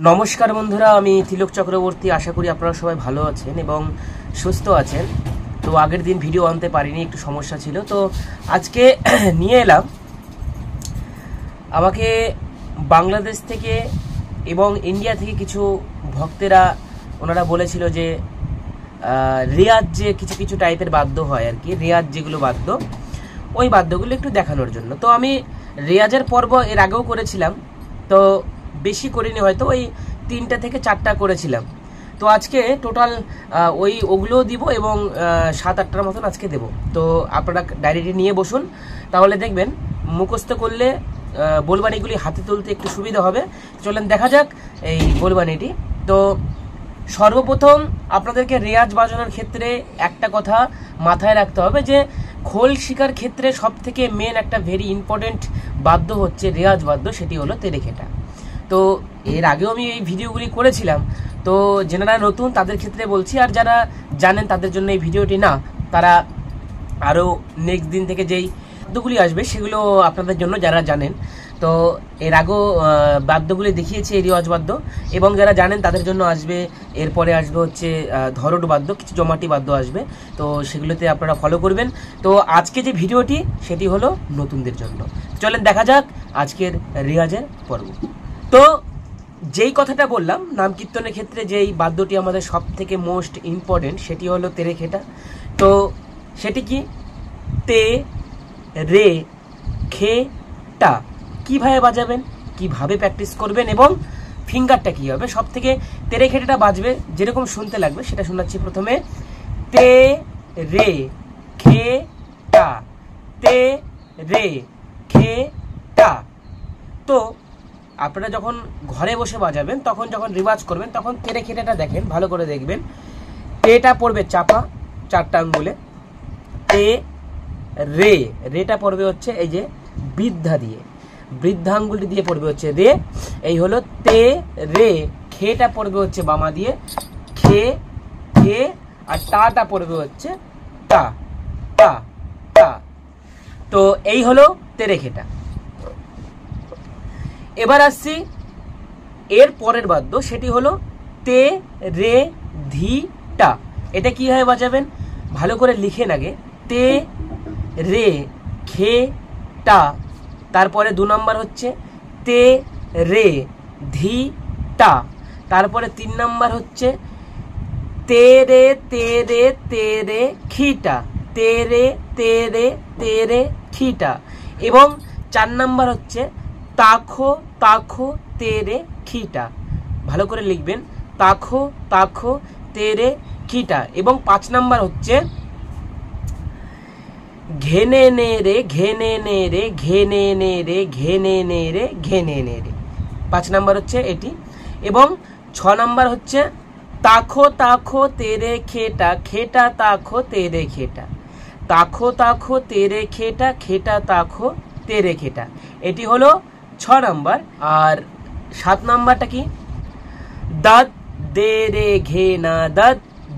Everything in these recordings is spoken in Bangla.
নমস্কার বন্ধুরা, আমি তিলক চক্রবর্তী। আশা করি আপনারা সবাই ভালো আছেন এবং সুস্থ আছেন। তো আগের দিন ভিডিও আনতে পারিনি, একটু সমস্যা ছিল। তো আজকে নিয়ে এলাম, আমাকে বাংলাদেশ থেকে এবং ইন্ডিয়া থেকে কিছু ভক্তেরা ওনারা বলেছিল যে রেয়াজ যে কিছু কিছু টাইপের বাদ্য হয় আর কি, রেয়াজ যেগুলো বাদ্য, ওই বাদ্যগুলো একটু দেখানোর জন্য। তো আমি রেয়াজের পর্ব এর আগেও করেছিলাম, তো বেশি করিনি, হয়তো ওই 3টা থেকে 4টা করেছিলাম। তো আজকে টোটাল ওগুলোও দিব এবং 7-8টার মতন আজকে দেব। তো আপনারা ডায়েরিটি নিয়ে বসুন, তাহলে দেখবেন মুখস্থ করলে বোলবানিগুলি হাতে তুলতে একটু সুবিধা হবে। চলেন দেখা যাক এই বোলবানিটি। তো সর্বপ্রথম আপনাদেরকে রেয়াজ বাজানোর ক্ষেত্রে একটা কথা মাথায় রাখতে হবে যে খোল শিকার ক্ষেত্রে সব থেকে মেন একটা ভেরি ইম্পর্টেন্ট বাদ্য হচ্ছে রেয়াজ বাদ্য, সেটি হলো তেরেখেটা। তো এর আগেও আমি এই ভিডিওগুলি করেছিলাম, তো যারা নতুন তাদের ক্ষেত্রে বলছি, আর যারা জানেন তাদের জন্য এই ভিডিওটি না। তারা আরও নেক্সট দিন থেকে যেই বাদ্যগুলি আসবে সেগুলো আপনাদের জন্য, যারা জানেন। তো এর আগেও বাদ্যগুলি দেখিয়েছি এই রেওয়াজ বাদ্য, এবং যারা জানেন তাদের জন্য আসবে। এরপরে আসবে হচ্ছে ধরট বাদ্য, কিছু জমাটি বাদ্য আসবে, তো সেগুলোতে আপনারা ফলো করবেন। তো আজকে যে ভিডিওটি সেটি হলো নতুনদের জন্য। চলেন দেখা যাক আজকের রেওয়াজের পর্ব। তো যেই কথাটা বললাম, নাম কীর্তনের ক্ষেত্রে যেই বাদ্যটি আমাদের সব থেকে মোস্ট ইম্পর্টেন্ট সেটি হলো তেরেখেটা। তো সেটি কি? তে রে খে টা। কীভাবে বাজাবেন, কিভাবে প্র্যাকটিস করবেন এবং ফিঙ্গারটা কী হবে, সব থেকে তেরেখেটাটা বাজবে যেরকম শুনতে লাগবে সেটা শোনাচ্ছি। প্রথমে তে রে খে টা, তে রে খে টা। তো আপনারা যখন ঘরে বসে বাজাবেন, তখন যখন রিওয়াজ করবেন, তখন তেরেখেটাটা দেখেন, ভালো করে দেখবেন। টেটা পড়বে চাপা 4টা আঙ্গুলে, তে রে, রেটা পড়বে হচ্ছে এই যে বৃদ্ধা দিয়ে, বৃদ্ধা আঙ্গুলটি দিয়ে পড়বে হচ্ছে রে। এই হলো তে রে। খেটা পড়বে হচ্ছে বামা দিয়ে, খে খে, আর টাটা পড়বে হচ্ছে টা টা টা। তো এই হলো তেরেখেটা। এবার আসছি এর পরের বাদ্য, সেটি হলো তে রে ধি টা। এটা কিভাবে বাজাবেন ভালো করে লিখেন আগে। তে রে খে টা, তারপরে 2 নম্বর হচ্ছে তে রে ধি টা, তারপরে 3 নম্বর হচ্ছে তে রে খিটা, তে রে খিটা, এবং 4 নম্বর হচ্ছে তাখো তাখো তেরে খিটা। ভালো করে লিখবেন, তাখো তাখো তেরে খিটা। এবং 5 নম্বর হচ্ছে ঘেনে নে রে ঘেনে নে রে ঘেনে নে রে ঘেনে নে রে ঘেনে নে রে। 5 নম্বর হচ্ছে এটি। এবং 6 নম্বর হচ্ছে তাখো তাখো তেরে খেটা, খেটা তাখো তেরে খেটা, তাখো তাখো তেরে খেটা, খেটা তাখো তেরে খেটা। এটি হলো 6 নম্বর। আর 7 নম্বরটা কি? দদ দে রে ঘে না দদ,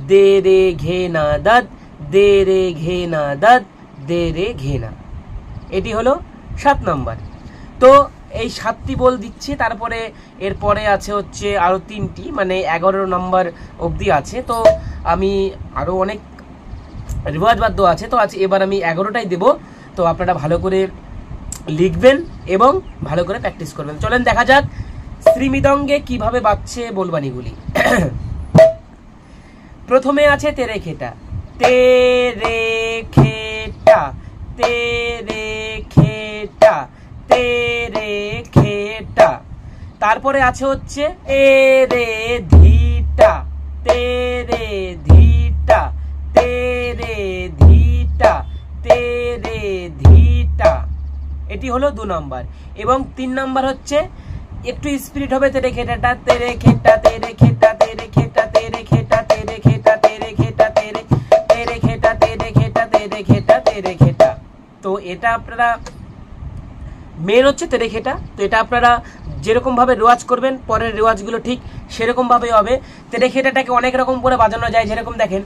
দে রে ঘে না দদ, দে রে ঘে না দদ, দে রে ঘে না। এটি হলো 7 নম্বর। তো এই 7টি বল দিচ্ছি, তারপরে এরপরে আছে হচ্ছে আরও 3টি, মানে 11 নম্বর অবধি আছে। তো আমি আরও অনেক রেওয়াজ বাদ্য আছে, তো আজ এবার আমি 11টাই দেব। তো আপনারা ভালো করে লিখবেন এবং ভালো করে প্র্যাকটিস করবেন। চলেন দেখা যাক শ্রীমৃদঙ্গে কিভাবে বাজছে বোলবানিগুলি। প্রথমে আছে তেরেখেটা, তে রে খেটা, তে রে খেটা, তে রে খেটা। তারপরে আছে হচ্ছে তে রে ধিটা, তে রে ধিটা, তে রে ধিটা, তে রে ধিটা। এটি হলো 2 নম্বর। এবং 3 নম্বর হচ্ছে একটু স্পিরিট হবে, তেরে খেটাটা, তেরে খেটা, তেরে খেটা, তেরে খেটা, তেরে খেটা, তেরে খেটা, তেরে খেটা, তেরে তেরে খেটা, তেরে খেটা, তেরে খেটা, তেরে খেটা। তো এটা আপনারা মেন হচ্ছে তেরে খেটা। তো এটা আপনারা যেরকম ভাবে রেওয়াজ করবেন, পরের রেওয়াজগুলো ঠিক সেরকম ভাবেই হবে। তেরে খেটাটাকে অনেক রকম করে বাজানো যায়, যেরকম দেখেন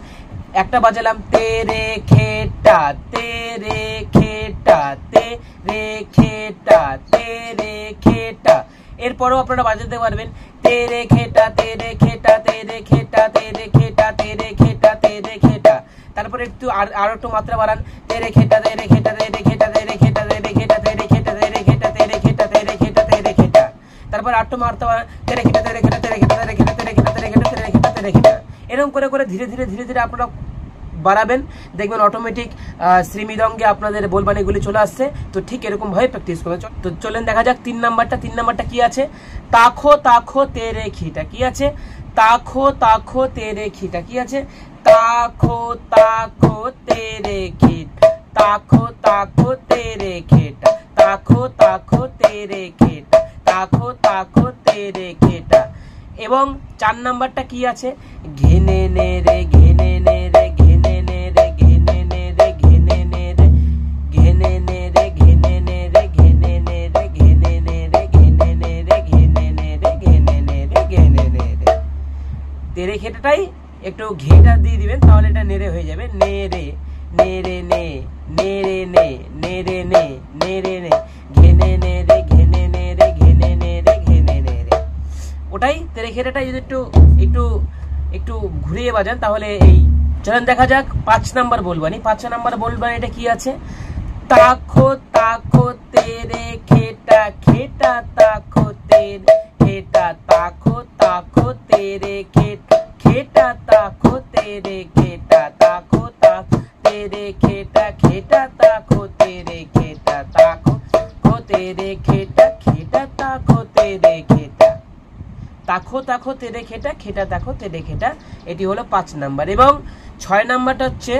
একটা বাজালাম তে রে খেটা, তে রে খেটা, তে রে খেটা, তে রে খেটা। এরপরও আপনারা বাজাতে পারবেন তেরে খেটা তেরে খেটা তেরে খেটা তেরে খেটা তেরে খেটা তেরে খেটা। তারপরে একটু আর একটু মাত্রা বাড়ান, তেরে খেটা তেরে খেটা তেরে খেটা তেরে খেটা তেরে খেটা তেরে খেটা তেরে খেটা তেরে খেটা তেরে খেটা তেরে খেটা। তারপর আটটু মাত্রা বাড়ান, তেরে খেটা তেরে খেটা তেরে খেটা তেরে খেটা তেরে খেটা তেরে খেটা তেরে খেটা তেরে খেটা। এরকম করে করে ধীরে ধীরে ধীরে ধীরে আপনারা বাড়াবেন, দেখবেন অটোমেটিক শ্রীমৃদঙ্গে আপনাদের বলবানিগুলি চলে আসছে। তো ঠিক এরকম ভাবে প্র্যাকটিস করবেন। তো চলেন দেখা যাক 3 নাম্বারটা কি আছে, তাখো তাখো তেরে খিটা। কি আছে? তাখো তাখো তেরে খিটা। কি আছে? তাখো তাখো তেরে খিটা, তাখো তাখো তেরে খেটা, তাখো তাখো তেরে খেটা, তাখো তাখো তেরে খেটা। এবং 4 নাম্বারটা কি আছে? ঘেনে নে রে ঘেনে নে রে ঘেনে নে রে ঘেনে নে রে ঘেনে নে রে ঘেনে নে রে ঘেনে নে রে ঘেনে নে রে ঘেনে নে রে ঘেনে নে রে ঘেনে নে রে ঘেনে নে রে ঘেনে নে রে। তেরে খেটাটাই একটু ঘেটা দিয়ে দিবেন, তাহলে এটা নেড়ে হয়ে যাবে। নে রে নে রে নে নে রে নে নে রে নে নে রে নে ঘেনে নে রে ঘেনে নে রে ঘেনে নে রে ঘেনে নে রে। ওটাই তেরে খেটাটা যদি একটু একটু একটু ঘুরিয়ে বাজান তাহলে এই। চলেন দেখা যাক 5 নাম্বার বলবানি। 5 নাম্বার বলবানি এটা কি আছে? তাখো তাখো তেরে খেটা খেটা তাখো তেরে খেটা, তাখো তাখো তেরে খেটা খেটা তাখো তেরে খেটা, তাখো তাখো তেরে খেটা খেটা তাখো তেরে খেটা, তাখো তাখো তেরে খেটা খেটা তাখো তেরে খেটা, তাখো তাখো তেরে খেটা খেটা তাখো তেরে খেটা। এটি হলো 5 নাম্বার। এবং 6 নাম্বারটা হচ্ছে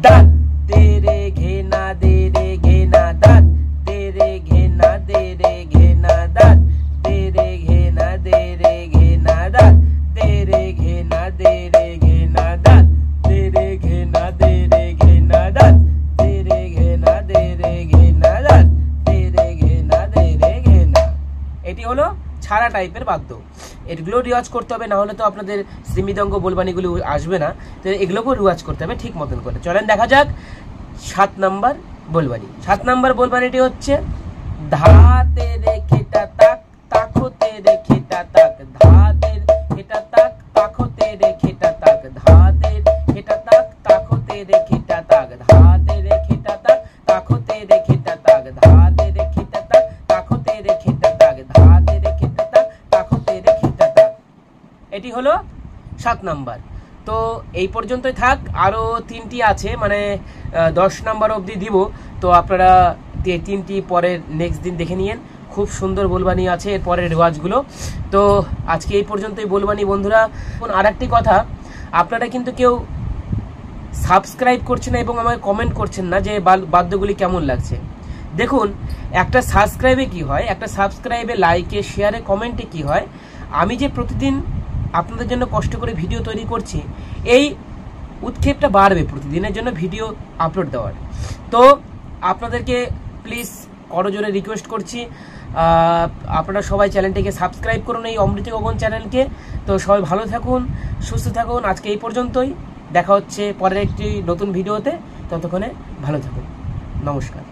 দাঁত তেরে ঘেনা দে রে ঘেনা দাঁত তেরে ঘেনা দে রে ঘেনা দাঁত তেরে ঘেনা দে রে ঘেনা দাঁত তেরে ঘেনা দে রে ঘেনা দাঁত তেরে ঘেনা দে রে ঘেনা দাঁত তেরে ঘেনা দে রে ঘেনা দাঁত তেরে ঘেনা দে রে ঘেনা। এটি হলো ছাড়া টাইপের বাদ্য। এগুলো রিওয়াজ করতে হবে, না হলে তো আপনাদের শ্রীমৃদঙ্গ বলবানিগুলো আসবে না। তো এগুলোকেও রিওয়াজ করতে হবে ঠিক মতন করে। চলেন দেখা যাক 7 নাম্বার বলবানি। 7 নাম্বার বলবানিটি হচ্ছে ধা তেরে খেটা তাক তাখো তেরে খেটা তাক, ধা তেরে খেটা তাক তাখো তেরে খেটা তাক, ধা তেরে খেটা তাক তাখো তেরে খেটা তাক, ধা তেরে খেটা তাক তাখো তেরে খেটা তাক, ধা তেরে খেটা তাক তাখো তেরে খেটা তাক, ধা তেরে খেটা তাক তাখো তেরে খেটা তাক। এটি হলো 7 নাম্বার। তো এই পর্যন্তই থাক, আরও 3টি আছে, মানে 10 নাম্বার অবধি দিব। তো আপনারা 3টি পরের নেক্সট দিন দেখে নিয়েন। খুব সুন্দর বলবানি আছে এর পরের রেওয়াজগুলো। তো আজকে এই পর্যন্তই বলবানি বন্ধুরা। আর একটি কথা, আপনারা কিন্তু কেউ সাবস্ক্রাইব করছেন না এবং আমাকে কমেন্ট করছেন না যে বাদ্যগুলি কেমন লাগছে। দেখুন, একটা সাবস্ক্রাইবে কি হয়, একটা সাবস্ক্রাইবে, লাইকে, শেয়ারে, কমেন্টে কি হয়, আমি যে প্রতিদিন আপনাদের জন্য কষ্ট করে ভিডিও তৈরি করছি, এই উৎক্ষেপটা বাড়বে প্রতিদিনের জন্য ভিডিও আপলোড দেওয়ার। তো আপনাদেরকে প্লিজ করজোরে রিকোয়েস্ট করছি, আপনারা সবাই চ্যানেলটিকে সাবস্ক্রাইব করুন, এই অমৃত গগন চ্যানেলকে। তো সবাই ভালো থাকুন, সুস্থ থাকুন। আজকে এই পর্যন্তই, দেখা হচ্ছে পরের একটি নতুন ভিডিওতে। ততক্ষণে ভালো থাকুন। নমস্কার।